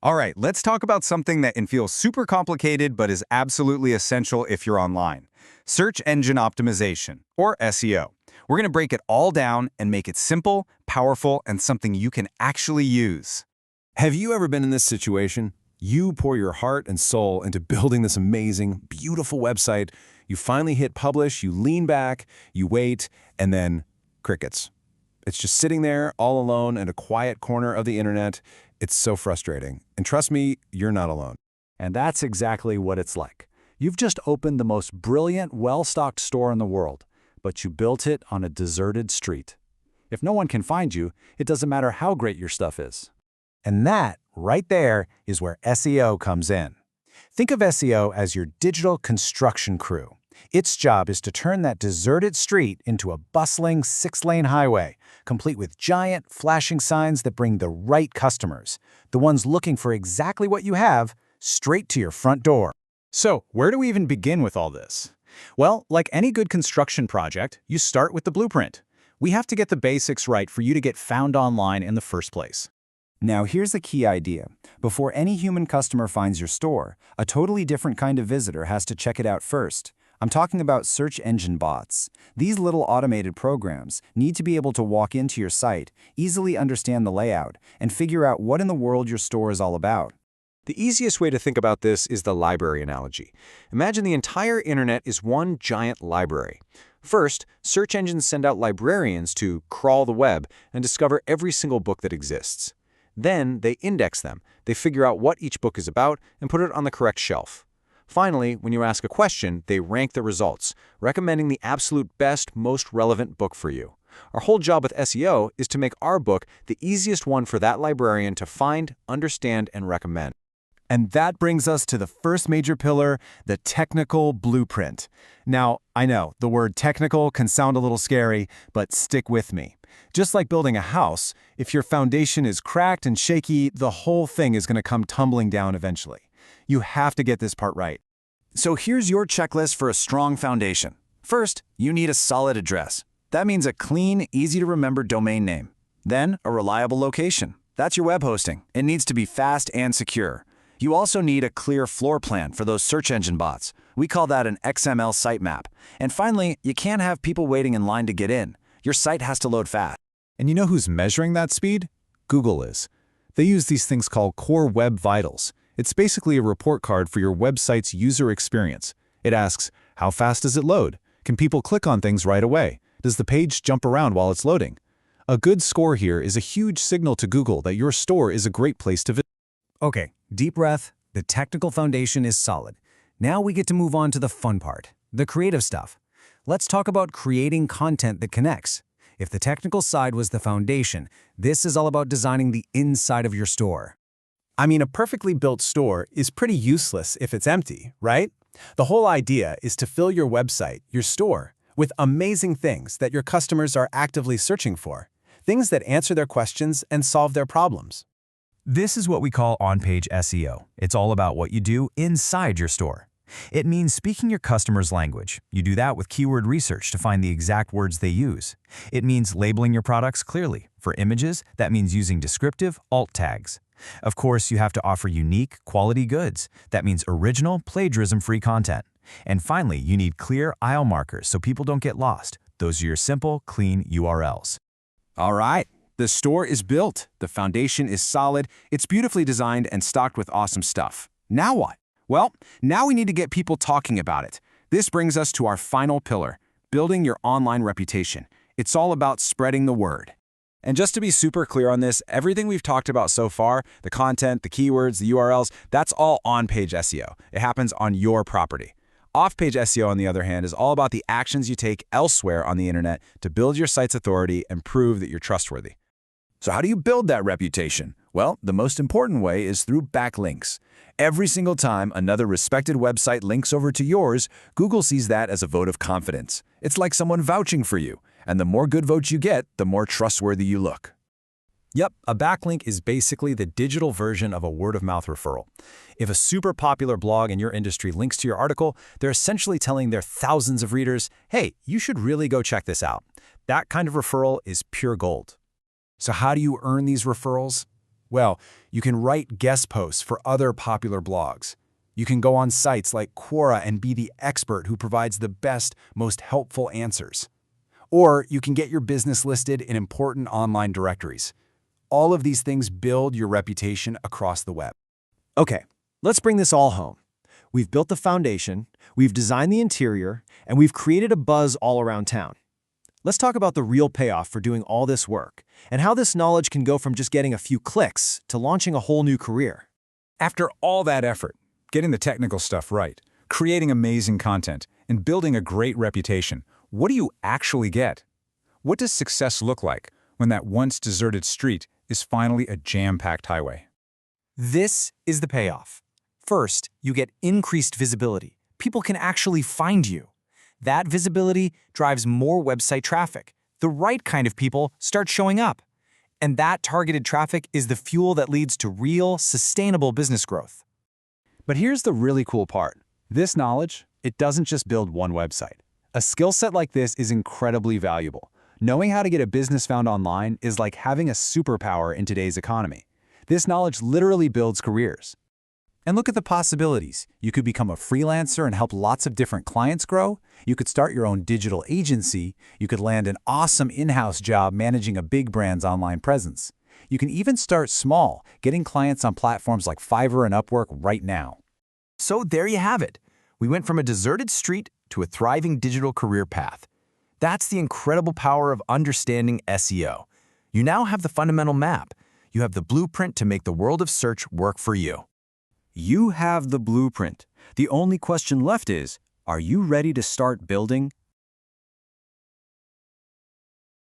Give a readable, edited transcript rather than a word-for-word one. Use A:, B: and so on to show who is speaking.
A: All right, let's talk about something that can feel super complicated but is absolutely essential if you're online. Search engine optimization, or SEO. We're going to break it all down and make it simple, powerful, and something you can actually use.
B: Have you ever been in this situation? You pour your heart and soul into building this amazing, beautiful website. You finally hit publish, you lean back, you wait, and then crickets. It's just sitting there all alone in a quiet corner of the internet. It's so frustrating. And trust me, you're not alone.
C: And that's exactly what it's like. You've just opened the most brilliant, well-stocked store in the world, but you built it on a deserted street. If no one can find you, it doesn't matter how great your stuff is. And that, right there, is where SEO comes in. Think of SEO as your digital construction crew. Its job is to turn that deserted street into a bustling 6-lane highway, complete with giant, flashing signs that bring the right customers, the ones looking for exactly what you have, straight to your front door.
D: So, where do we even begin with all this? Well, like any good construction project, you start with the blueprint. We have to get the basics right for you to get found online in the first place.
E: Now here's the key idea. Before any human customer finds your store, a totally different kind of visitor has to check it out first. I'm talking about search engine bots. These little automated programs need to be able to walk into your site, easily understand the layout, and figure out what in the world your store is all about.
B: The easiest way to think about this is the library analogy. Imagine the entire internet is one giant library. First, search engines send out librarians to crawl the web and discover every single book that exists. Then, they index them. They figure out what each book is about and put it on the correct shelf. Finally, when you ask a question, they rank the results, recommending the absolute best, most relevant book for you. Our whole job with SEO is to make our book the easiest one for that librarian to find, understand, and recommend.
E: And that brings us to the first major pillar, the technical blueprint. Now, I know the word technical can sound a little scary, but stick with me. Just like building a house, if your foundation is cracked and shaky, the whole thing is going to come tumbling down eventually. You have to get this part right. So here's your checklist for a strong foundation. First, you need a solid address. That means a clean, easy-to-remember domain name. Then, a reliable location. That's your web hosting. It needs to be fast and secure. You also need a clear floor plan for those search engine bots. We call that an XML sitemap. And finally, you can't have people waiting in line to get in. Your site has to load fast.
D: And you know who's measuring that speed? Google is. They use these things called Core Web Vitals. It's basically a report card for your website's user experience. It asks, how fast does it load? Can people click on things right away? Does the page jump around while it's loading? A good score here is a huge signal to Google that your store is a great place to visit.
E: Okay, deep breath. The technical foundation is solid. Now we get to move on to the fun part, the creative stuff. Let's talk about creating content that connects. If the technical side was the foundation, this is all about designing the inside of your store.
D: I mean, a perfectly built store is pretty useless if it's empty, right? The whole idea is to fill your website, your store, with amazing things that your customers are actively searching for, things that answer their questions and solve their problems.
F: This is what we call on-page SEO. It's all about what you do inside your store. It means speaking your customer's language. You do that with keyword research to find the exact words they use. It means labeling your products clearly. For images, that means using descriptive alt tags. Of course, you have to offer unique, quality goods. That means original, plagiarism-free content. And finally, you need clear aisle markers so people don't get lost. Those are your simple, clean URLs.
E: All right, the store is built. The foundation is solid. It's beautifully designed and stocked with awesome stuff. Now what? Well, now we need to get people talking about it. This brings us to our final pillar, building your online reputation. It's all about spreading the word. And just to be super clear on this, everything we've talked about so far, the content, the keywords, the URLs, that's all on-page SEO. It happens on your property. Off-page SEO, on the other hand, is all about the actions you take elsewhere on the internet to build your site's authority and prove that you're trustworthy. So how do you build that reputation? Well, the most important way is through backlinks. Every single time another respected website links over to yours, Google sees that as a vote of confidence. It's like someone vouching for you. And the more good votes you get, the more trustworthy you look.
C: Yep, a backlink is basically the digital version of a word-of-mouth referral. If a super popular blog in your industry links to your article, they're essentially telling their thousands of readers, hey, you should really go check this out. That kind of referral is pure gold.
E: So how do you earn these referrals?
B: Well, you can write guest posts for other popular blogs. You can go on sites like Quora and be the expert who provides the best, most helpful answers. Or you can get your business listed in important online directories. All of these things build your reputation across the web.
G: Okay, let's bring this all home. We've built the foundation, we've designed the interior, and we've created a buzz all around town. Let's talk about the real payoff for doing all this work, and how this knowledge can go from just getting a few clicks to launching a whole new career.
A: After all that effort, getting the technical stuff right, creating amazing content, and building a great reputation, what do you actually get? What does success look like when that once deserted street is finally a jam-packed highway?
F: This is the payoff. First, you get increased visibility. People can actually find you. That visibility drives more website traffic. The right kind of people start showing up. And that targeted traffic is the fuel that leads to real, sustainable business growth.
C: But here's the really cool part. This knowledge, it doesn't just build one website. A skill set like this is incredibly valuable. Knowing how to get a business found online is like having a superpower in today's economy. This knowledge literally builds careers. And look at the possibilities. You could become a freelancer and help lots of different clients grow. You could start your own digital agency. You could land an awesome in-house job managing a big brand's online presence. You can even start small, getting clients on platforms like Fiverr and Upwork right now.
F: So there you have it. We went from a deserted street to a thriving digital career path. That's the incredible power of understanding SEO. You now have the fundamental map. You have the blueprint to make the world of search work for you.
G: You have the blueprint. The only question left is, are you ready to start building